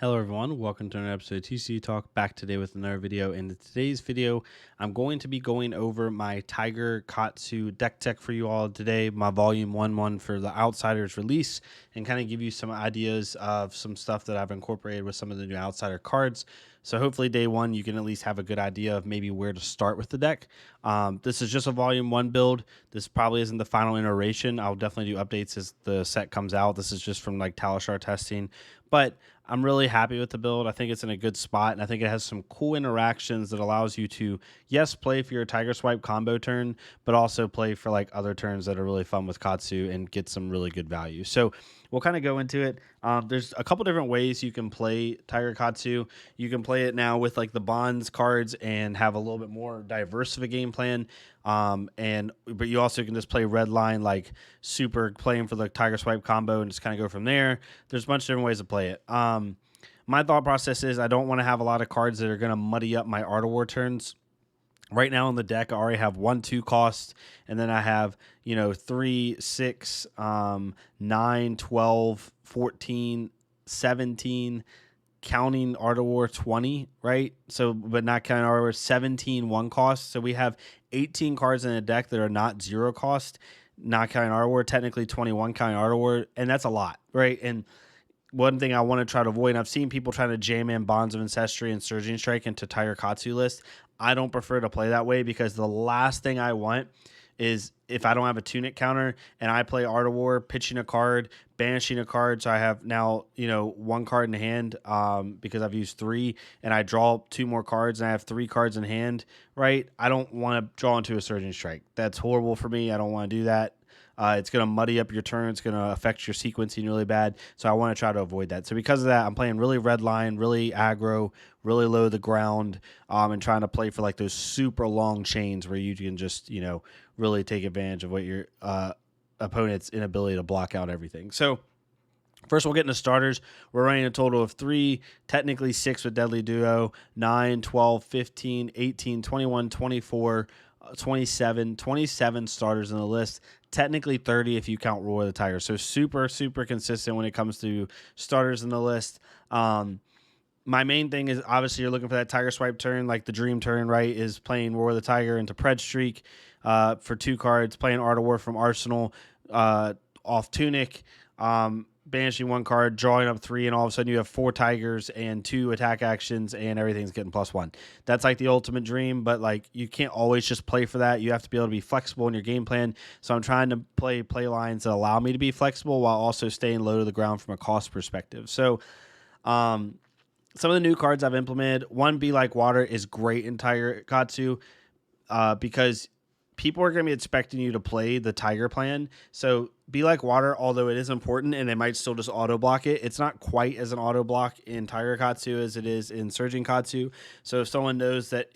Hello everyone, welcome to another episode of TCG Talk, back today with another video. In today's video, I'm going to be going over my Tiger Katsu deck tech for you all today, my volume 1 for the Outsiders release, and kind of give you some ideas of some stuff that I've incorporated with some of the new Outsider cards. So hopefully day one, you can at least have a good idea of maybe where to start with the deck. This is just a volume 1 build. This probably isn't the final iteration. I'll definitely do updates as the set comes out. This is just from like Talishar testing, but I'm really happy with the build. I think it's in a good spot, and I think it has some cool interactions that allows you to, yes, play for your Tiger Swipe combo turn, but also play for like other turns that are really fun with Katsu and get some really good value. So we'll kind of go into it. There's a couple different ways you can play Tiger Katsu. You can play it now with like the bonds cards and have a little bit more diverse of a game plan. But you also can just play red line like super playing for the Tiger Swipe combo and just kind of go from there. There's a bunch of different ways to play it. My thought process is I don't want to have a lot of cards that are going to muddy up my Art of War turns. Right now in the deck, I already have 1/2 cost, and then I have 3, 6, 9, 12, 14, 17, counting Art of War 20, right? So, but not counting Art of War, 17 1 cost. So we have 18 cards in the deck that are not 0 cost, not counting Art of War, technically 21 counting Art of War, and that's a lot, right? And one thing I want to try to avoid, and I've seen people trying to jam in Bonds of Ancestry and Surging Strike into Tiger Katsu list. I don't prefer to play that way because the last thing I want is if I don't have a Tunic counter and I play Art of War, pitching a card, banishing a card, so I have now 1 card in hand because I've used 3, and I draw 2 more cards and I have 3 cards in hand, right? I don't want to draw into a Surging Strike. That's horrible for me. I don't want to do that. It's going to muddy up your turn. It's going to affect your sequencing really bad. So I want to try to avoid that. So because of that, I'm playing really red line, really aggro, really low to the ground, and trying to play for like those super long chains where you can just, really take advantage of what your opponent's inability to block out everything. So first, we'll get into starters. We're running a total of 3, technically 6 with Deadly Duo, 9, 12, 15, 18, 21, 24, 27 starters in the list. Technically 30 if you count Roar the Tiger. So super, super consistent when it comes to starters in the list. My main thing is obviously you're looking for that Tiger Swipe turn, like the dream turn, right? Is playing Roar the Tiger into Pred Streak for 2 cards, playing Art of War from Arsenal off Tunic, banishing 1 card, drawing up 3, and all of a sudden you have 4 Tigers and 2 attack actions, and everything's getting +1. That's like the ultimate dream, but like you can't always just play for that. You have to be able to be flexible in your game plan. So I'm trying to play lines that allow me to be flexible while also staying low to the ground from a cost perspective. So some of the new cards I've implemented, one Be Like Water is great in Tiger Katsu because people are going to be expecting you to play the Tiger plan. So Be Like Water, although it is important and they might still just auto block it, it's not quite as an auto block in Tiger Katsu as it is in Surging Katsu. So if someone knows that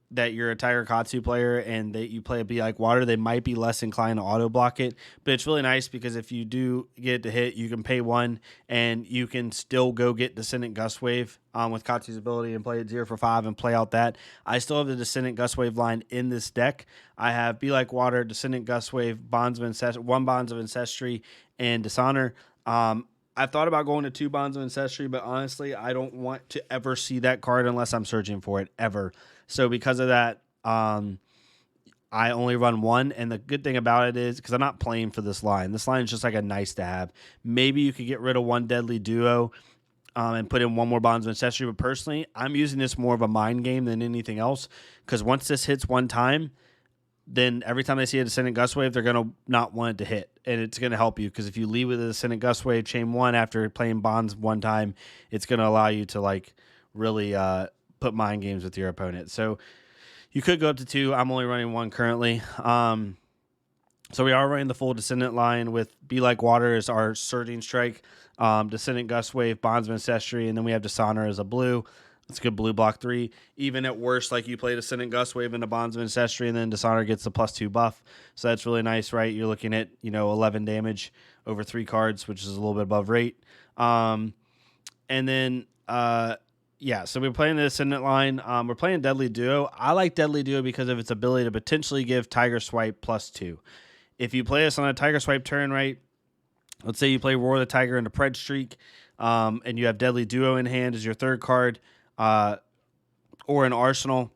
that you're a Tiger Katsu player and that you play a Be Like Water, they might be less inclined to auto block it. But it's really nice because if you do get it to hit, you can pay 1 and you can still go get Descendant Gust Wave with Katsu's ability and play it 0 for 5 and play out that. I still have the Descendant Gust Wave line in this deck. I have Be Like Water, Descendant Gust Wave, 1 Bonds of Ancestry, and Dishonor. I thought about going to 2 Bonds of Ancestry, but honestly, I don't want to ever see that card unless I'm searching for it, ever. So because of that, I only run 1, and the good thing about it is, because I'm not playing for this line is just like a nice to have. Maybe you could get rid of 1 Deadly Duo and put in 1 more Bonds of Ancestry, but personally, I'm using this more of a mind game than anything else, because once this hits 1 time, then every time they see a Descendant Gust Wave, they're going to not want it to hit. And it's going to help you because if you lead with a Descendant Gust Wave chain 1 after playing Bonds 1 time, it's going to allow you to like really put mind games with your opponent. So you could go up to 2. I'm only running 1 currently. So we are running the full Descendant line with Be Like Water as our Surging Strike, Descendant Gust Wave, Bonds of Ancestry, and then we have Dishonor as a blue. That's a good blue block 3. Even at worst, like you play Descendant Gust Wave into Bonds of Ancestry, and then Dishonor gets the +2 buff. So that's really nice, right? You're looking at 11 damage over 3 cards, which is a little bit above rate. And then yeah, so we're playing the Ascendant line. We're playing Deadly Duo. I like Deadly Duo because of its ability to potentially give Tiger Swipe +2. If you play us on a Tiger Swipe turn, right, let's say you play Roar the Tiger into Pred Streak, and you have Deadly Duo in hand as your third card, or an Arsenal,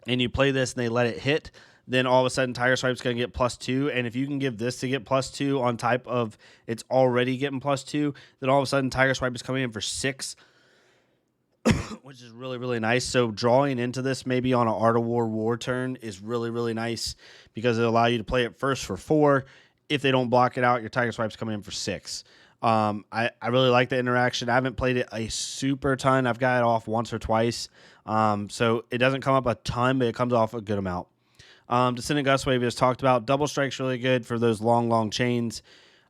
and you play this and they let it hit, then all of a sudden Tiger Swipe's going to get +2. And if you can give this to get +2 on type of it's already getting +2, then all of a sudden Tiger Swipe is coming in for 6, which is really, really nice. So drawing into this maybe on an Art of War turn is really, really nice because it'll allow you to play it first for 4. If they don't block it out, your Tiger Swipe's coming in for 6. I really like the interaction. I haven't played it a super ton. I've got it off once or twice. So it doesn't come up a ton, but it comes off a good amount. Descendant Gust Wave we just talked about. Double Strike's really good for those long chains.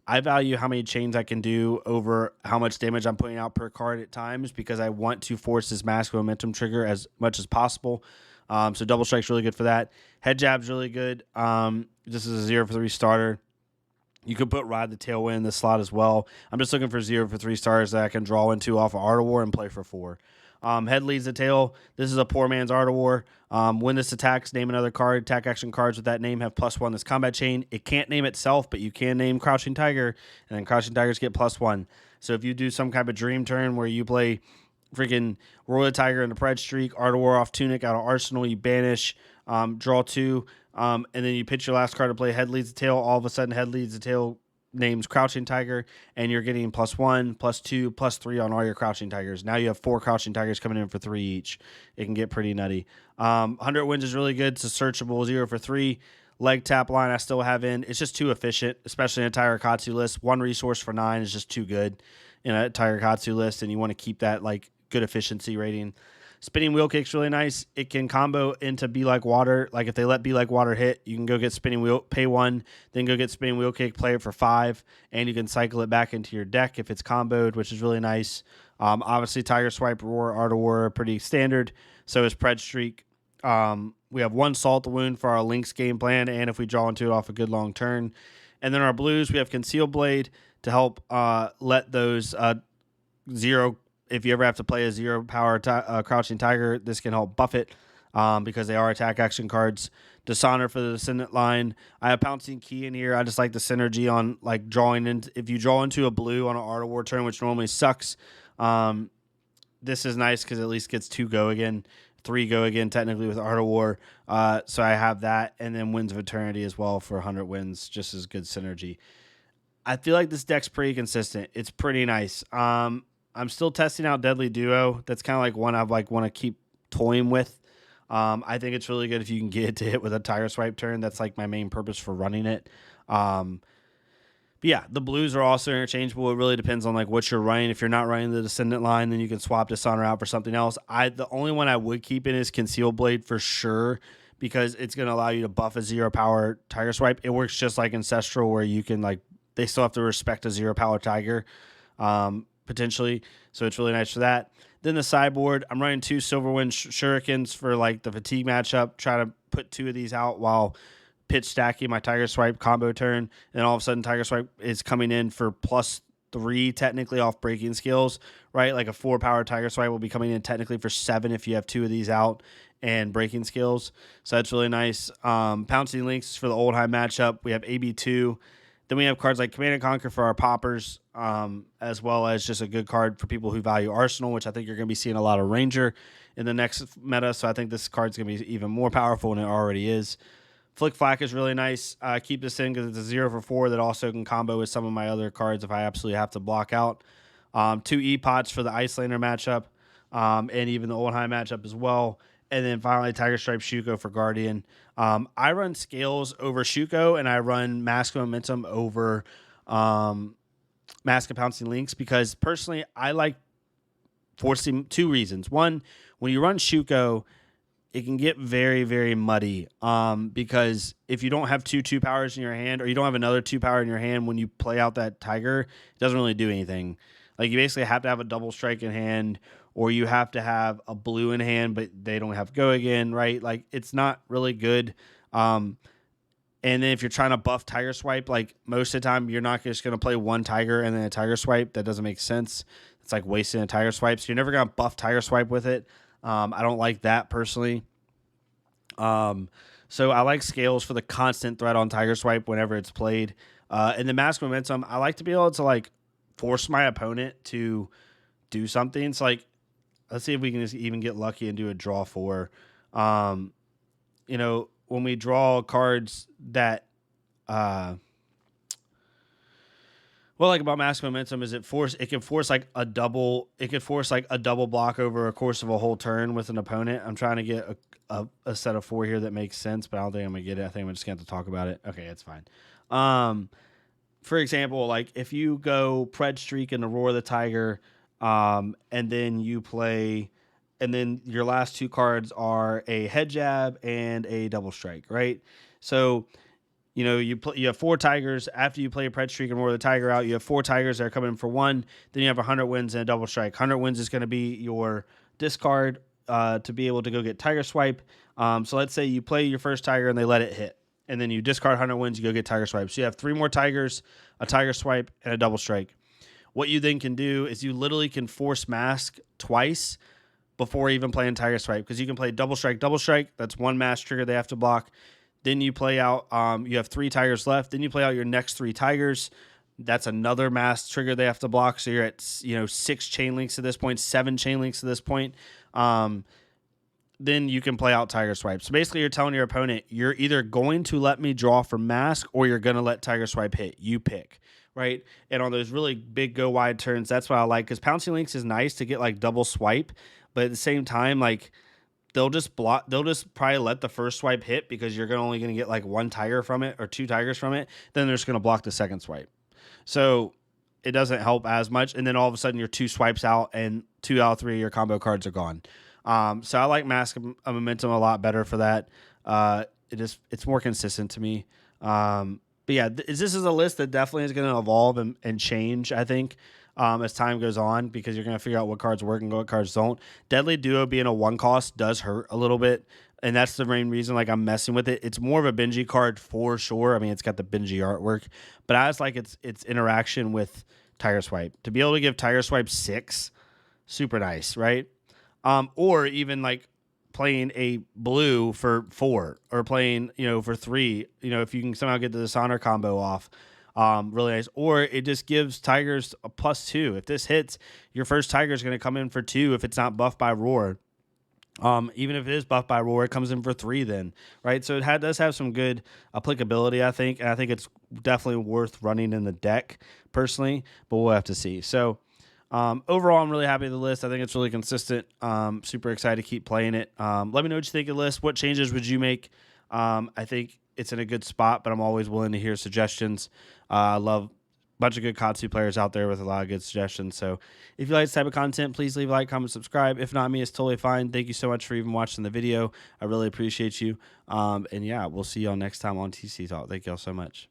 I value how many chains I can do over how much damage I'm putting out per card at times because I want to force this Mask Momentum trigger as much as possible. So Double Strike's really good for that. Head Jab's really good. This is a 0 for 3 starter. You could put Ride the Tailwind in the slot as well. I'm just looking for 0 for 3 stars that I can draw into off of Art of War and play for 4. Head leads the tail. This is a poor man's Art of War. When this attacks, name another card. Attack action cards with that name have +1 this combat chain. It can't name itself, but you can name Crouching Tiger, and then Crouching Tigers get +1. So if you do some kind of dream turn where you play freaking Royal Tiger and the Pred Streak, Art of War off Tunic out of Arsenal, you banish, draw 2, and then you pitch your last card to play Head leads the tail. All of a sudden, Head leads the tail names Crouching Tiger, and you're getting +1, +2, +3 on all your Crouching Tigers. Now you have 4 Crouching Tigers coming in for 3 each. It can get pretty nutty. 100 Wins is really good. It's a searchable 0 for 3. Leg tap line I still have in. It's just too efficient, especially in a Tiger Katsu list. 1 resource for 9 is just too good in a Tiger Katsu list, and you want to keep that like good efficiency rating. Spinning Wheel Kick's really nice. It can combo into Be Like Water. Like if they let Be Like Water hit, you can go get Spinning Wheel, pay 1, then go get Spinning Wheel Kick, play it for 5, and you can cycle it back into your deck if it's comboed, which is really nice. Obviously, Tiger Swipe, Roar, Art of War are pretty standard. So is Pred Streak. We have 1 Salt the Wound for our Lynx game plan, and if we draw into it off a good long turn. And then our blues, we have Conceal Blade to help let those 0. If you ever have to play a 0 power Crouching Tiger, this can help buff it because they are attack action cards. Dishonor for the Descendant line. I have Pouncing Key in here. I just like the synergy on like drawing in. If you draw into a blue on an Art of War turn, which normally sucks, this is nice because at least gets 2 go again, 3 go again technically with Art of War. So I have that, and then Winds of Eternity as well for 100 wins, just as good synergy. I feel like this deck's pretty consistent. It's pretty nice. I'm still testing out Deadly Duo. That's kind of like one I like want to keep toying with. I think it's really good if you can get it to hit with a Tiger Swipe turn. That's like my main purpose for running it. But yeah, the blues are also interchangeable. It really depends on like what you're running. If you're not running the Descendant line, then you can swap Dishonor out for something else. The only one I would keep in is Conceal Blade for sure because it's going to allow you to buff a 0 power Tiger Swipe. It works just like Ancestral where you can like they still have to respect a 0 power Tiger. Potentially, so it's really nice for that. Then the sideboard, I'm running 2 Silverwind Shurikens for like the fatigue matchup. Try to put 2 of these out while pitch stacking my Tiger Swipe combo turn. And all of a sudden, Tiger Swipe is coming in for +3 technically off breaking skills, right? Like a 4 power Tiger Swipe will be coming in technically for 7 if you have 2 of these out and breaking skills. So that's really nice. Pouncing Lynx for the Oldheim matchup. We have AB2. Then we have cards like Command and Conquer for our poppers, as well as just a good card for people who value Arsenal, which I think you're going to be seeing a lot of Ranger in the next meta. So I think this card's going to be even more powerful than it already is. Flick Flack is really nice. Keep this in because it's a 0 for 4 that also can combo with some of my other cards if I absolutely have to block out. 2 E-Pots for the Icelander matchup, and even the Oldheim matchup as well. And then finally, Tiger Stripe Shuko for Guardian. I run Scales over Shuko, and I run Mask Momentum over Mask of Pouncing Lynx because personally, I like forcing 2 reasons. One, when you run Shuko, it can get very, very muddy because if you don't have 2 powers in your hand or you don't have another 2 power in your hand when you play out that Tiger, it doesn't really do anything. Like you basically have to have a double strike in hand or you have to have a blue in hand, but they don't have go again, right? Like it's not really good. And then if you're trying to buff Tiger Swipe, like most of the time, you're not just going to play 1 Tiger and then a Tiger Swipe. That doesn't make sense. It's like wasting a Tiger Swipe. So you're never going to buff Tiger Swipe with it. I don't like that personally. So I like Scales for the constant threat on Tiger Swipe whenever it's played. And the Mask Momentum, I like to be able to like force my opponent to do something. So like, let's see if we can just even get lucky and do a draw 4. You know, when we draw cards that, what I like about Mask Momentum is it can force like a double block over a course of a whole turn with an opponent. I'm trying to get a set of 4 here that makes sense, but I don't think I'm gonna get it. I think I'm just gonna have to talk about it. Okay, it's fine. For example, like if you go Pred Streak and the Roar of the Tiger, and then you play, and then your last 2 cards are a Head Jab and a Double Strike, right? So, you know, you have 4 Tigers. After you play a Pred Streak and Roar the Tiger out, you have 4 Tigers that are coming in for 1. Then you have 100 wins and a Double Strike. 100 wins is going to be your discard to be able to go get Tiger Swipe. So let's say you play your first Tiger and they let it hit. And then you discard 100 wins, you go get Tiger Swipe. So you have 3 more Tigers, a Tiger Swipe, and a Double Strike. What you then can do is you literally can force Mask twice before even playing Tiger Swipe, because you can play Double Strike. That's 1 Mask trigger they have to block. Then you play out, you have 3 Tigers left. Then you play out your next 3 Tigers. That's another Mask trigger they have to block. So you're at, 6 chain links at this point, 7 chain links at this point. Then you can play out Tiger Swipe. So basically you're telling your opponent, you're either going to let me draw from Mask or you're going to let Tiger Swipe hit. You pick, right? And on those really big go wide turns, that's what I like, because Pouncing Links is nice to get like double swipe, but at the same time, like, they'll just probably let the first swipe hit because you're only going to get like 1 Tiger from it or 2 Tigers from it. Then they're just going to block the second swipe. So it doesn't help as much. And then all of a sudden you're 2 swipes out and 2 out of 3 of your combo cards are gone. So I like Mask of Momentum a lot better for that. It's more consistent to me. But yeah, this is a list that definitely is going to evolve and change, I think, as time goes on, because you're going to figure out what cards work and what cards don't. Deadly Duo being a 1 cost does hurt a little bit, and that's the main reason like I'm messing with it. It's more of a Benji card for sure. I mean, it's got the Benji artwork, but I just like its interaction with Tiger Swipe. To be able to give Tiger Swipe 6, super nice, right? Or even like playing a blue for 4 or playing, for 3, if you can somehow get the Dishonor combo off. Really nice. Or it just gives Tigers a +2. If this hits, your first Tiger is going to come in for 2 if it's not buffed by Roar. Even if it is buffed by Roar, it comes in for 3 then, right? So it does have some good applicability, I think, and I think it's definitely worth running in the deck personally, but we'll have to see. So overall, I'm really happy with the list. I think it's really consistent. Super excited to keep playing it. Let me know what you think of the list. What changes would you make? I think it's in a good spot, but I'm always willing to hear suggestions. I love a bunch of good Katsu players out there with a lot of good suggestions. So if you like this type of content, please leave a like, comment, subscribe. If not me, it's totally fine. Thank you so much for even watching the video. I really appreciate you. And yeah, we'll see y'all next time on TC Talk. Thank y'all so much.